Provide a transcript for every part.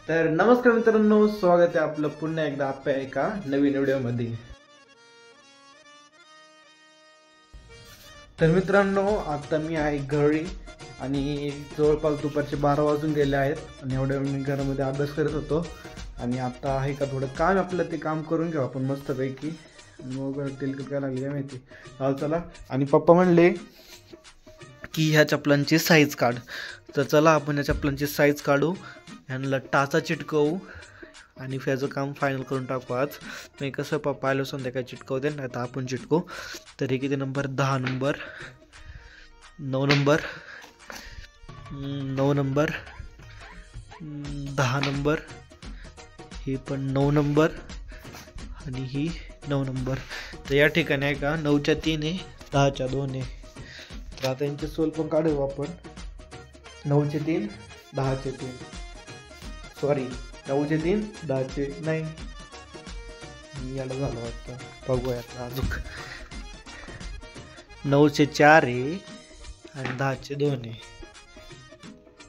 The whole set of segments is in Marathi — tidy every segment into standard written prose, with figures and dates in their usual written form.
तर नमस्कार मित्रांनो, स्वागत आहे आपलं पुन्हा एकदा आपल्या एका नवीन व्हिडिओमध्ये। तर मित्रांनो, आता मी आहे घरी आणि जवळपास दुपारचे 12 वाजून गेले आहेत आणि एवढ्या मी घरामध्ये अभ्यास करत होतो आणि आता आहे का थोडं काम आपलं ते काम करून घेऊ आपण मस्तपैकी। मोबाईल तेलकट काय लागले माहिती चला। आणि पप्पा म्हणले की ह्या चपलांची साईज काढ, तर चला आपण या चपलांची साईज काढू, ह्यांना टाचा चिटकवू आणि त्याचं काम फायनल करून टाकू। आज मी कसं पप्पा आलो संध्याकाळी चिटकवते नाही तर आपण चिटकू। तर हे किती number, 10 number, 9 number, 9 number, 10 number, ही पण 9 नंबर आणि ही 9 नंबर। तर या ठिकाणी आहे का 9च्या 3 आहे, 10च्या 2 आहे। तर आता यांचे सोल पण काढू आपण, 9चे 3, 10चे 3, सॉरी 9चे 3, 10चे नाही, याला झालं वाटतं, बघूया अजून। 9चे 4 आहे आणि 10चे 2 आहे,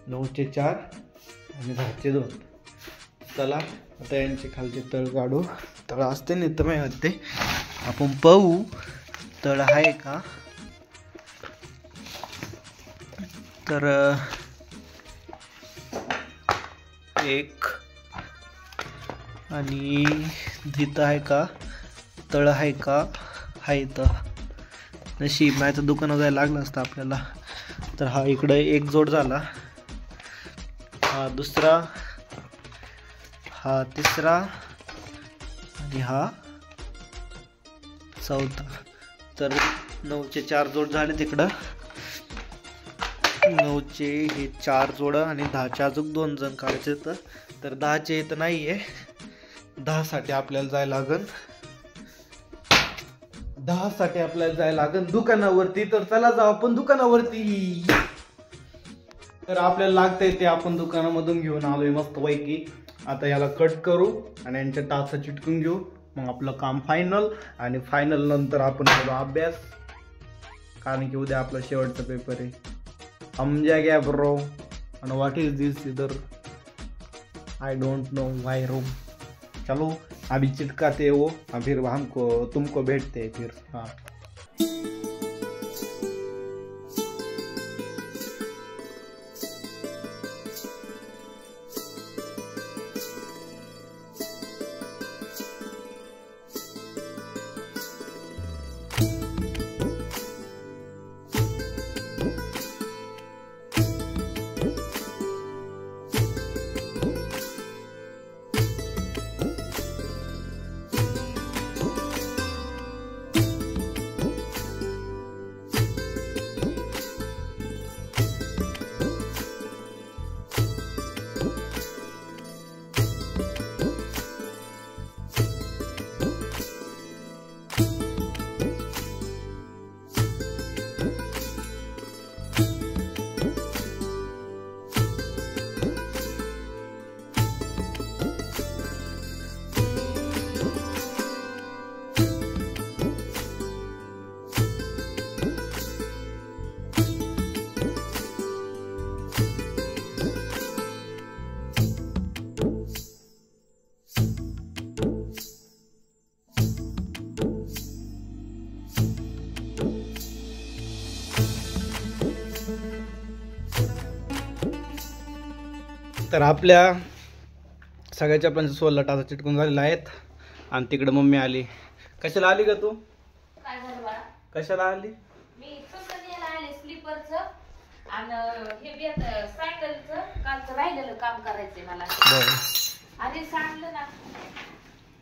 9चे 4 आणि 10चे 2। चला आता यांचे खालचे तळ काढू, तळ असते नाही तर माहिती होते, आपण पाहू तळ आहे का। तर 1 आणि तिथं आहे का तळ आहे का, आहे तर नशीब नाही तर दुकानात जायला लागलं असतं आपल्याला। तर हा इकडे एक जोड झाला, हा दुसरा, हा तिसरा आणि हा चौथा। तर 9चे 4 जोड झाले तिकडं, 9चे हे 4 जोड आणि 10चे अजून 2 जण काढायचे। तर 10चे इथं नाही आहे, 10 साठी आपल्याला जायला लागेल, 10 साठी आपल्याला जायला लागेल दुकानावरती। तर चला जाऊ आपण दुकानावरती। तर आपल्याला लागतंय ते आपण दुकानामधून घेऊन आलोय मस्त पैकी। आता याला कट करू आणि यांच्या टाचा चिटकून घेऊ, मग आपलं काम फायनल। आणि फायनल नंतर आपण करू अभ्यास, कारण की उद्या आपला शेवटचा पेपर आहे। समझा गया bro? and what is this इधर? I don't know why room। चलो अभी चिटकाते वो, फिर हमको तुमको भेजते फिर। हाँ तर आपल्या सगळ्याच्या पण सोलला टाचा चिटकून झालेला आहेत। आणि तिकडे मम्मी आली। कशाला आली ग तू? काय झालं बाळा? कशाला आली? मी कंपनीला आले स्लीपरचं आणि हे सायकलचं कालचं राहिलेलं काम करायचंय मला। बरं, अरे सांगलं ना,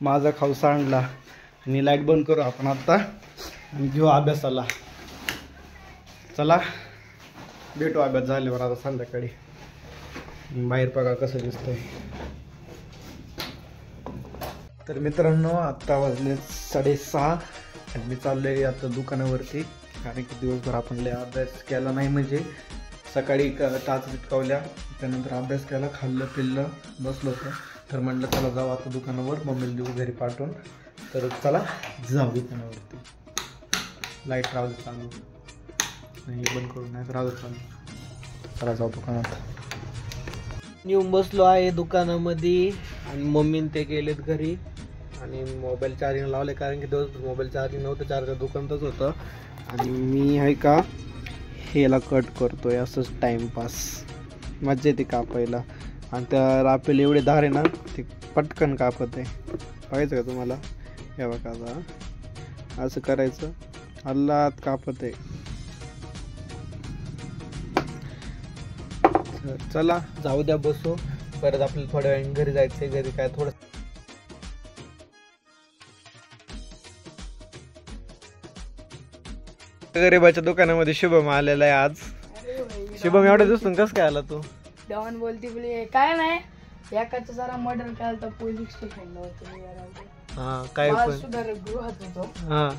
माझा खाऊ सांडला आणि लाईट बंद करू आपण आता आणि घेऊ अभ्यासाला। चला भेटू अभ्यास झाल्यावर आता संध्याकाळी। बाहेर बघा कसं दिसतंय। तर मित्रांनो, आता वाजले 6:30 आणि मी चाललोय आता दुकानावरती, कारण की दिवसभर आपण लय अभ्यास केला नाही। म्हणजे सकाळी टाचा चिटकावल्या, त्यानंतर अभ्यास केला, खाल्लं पिल्लं बसलो होतं। तर म्हटलं चला जाऊ आता दुकानावर, मम्मीला देऊ घरी पाठवून। तर चला जाऊ दुकानावरती। लाईट राहू चालू नाही, बंद करू नाही राहू चालू। चला जाऊ दुकानात। येऊन बसलो आहे दुकानामध्ये आणि मम्मीने ते गेलेत घरी आणि मोबाईल चार्जिंग लावले कारण की दिवस मोबाईल चार्जिंग नव्हतं, चार्जर दुकानातच होतं. आणि मी आहे का हेला कट करतोय असंच टाइमपास, मजा येते कापायला. आणि त्या रापेल एवढे धार आहे ना ते पटकन कापत आहे. बघायचं का तुम्हाला? हे बघा आता असं करायचं, हल्लात कापत आहे. चला जाऊ द्या बसू, परत आपल्याला थोड्या वेळाने घरी जायचंय. घरी काय थोडं गरीबाच्या दुकानामध्ये शुभम आलेला आहे आज. शुभम एवढ्या दिवसून कसं काय आला तू? डॉन बोलती काय नाही, एकाचं जरा मर्डर केलं तर पोलीस स्टेशनला होतं. हा काय पण सुधारगृहात होतो. हा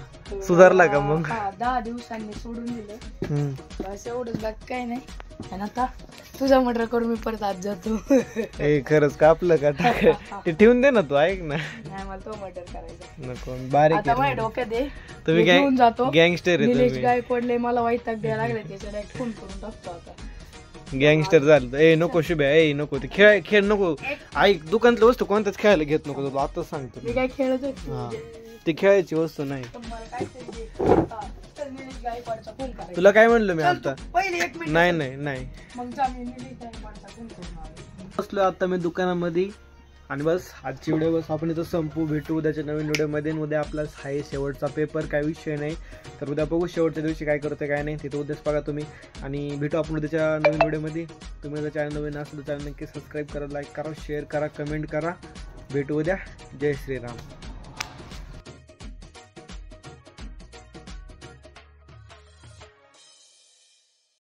सुधारला का मग? 10 दिवसांनी सोडून दिलं बस, एवढंच. बाकी काय नाही. आणि आता तुझा मर्डर करून मी परत आज जातो. ए खरंच कापलं का? ते ठेवून दे ना तू, ऐक ना. नाही मला तो मर्डर करायचा नको, बारीक आता माझ्या डोक्यात आहे. तुम्ही घेऊन जातो. गँगस्टर आहे निलेश तुम्ही. गायकवाडले मला वैताग द्यायला लागले, त्याच्या डायरेक्ट फोन करून टाकतो आता. गँगस्टर झालं. ए नको शुभ्या, ए नको ते खेळ नको. ऐक, दुकानातल्या वस्तू कोणत्याच खेळायला घेत नको तू, आता सांगतो. मी काय खेळत हा ती खेळायची वस्तू नाही. निलेश गायकवाडचा फोन करायचा. तुला काय म्हणलं मी आता? पहिले 1 मिनिट नाही नाही नाही मग जा, मी निलेश गायकवाडचा फोन करून आलो. बसलो आता मी दुकानामध्ये आणि बस आजची व्हिडिओ बस आपण इथं संपू. भेटू उद्याच्या नवीन व्हिडिओमध्ये. उद्या आपला आहे शेवटचा पेपर, काय विषय नाही. तर उद्या बघू शेवटच्या दिवशी काय करतोय काय नाही, तिथं उद्याच बघा तुम्ही. आणि भेटू आपण उद्याच्या नवीन व्हिडिओमध्ये. तुम्ही जर चॅनल नवीन असेल तर चॅनल नक्की सबस्क्राईब करा, लाईक करा, शेअर करा, कमेंट करा. भेटू उद्या. जय श्रीराम.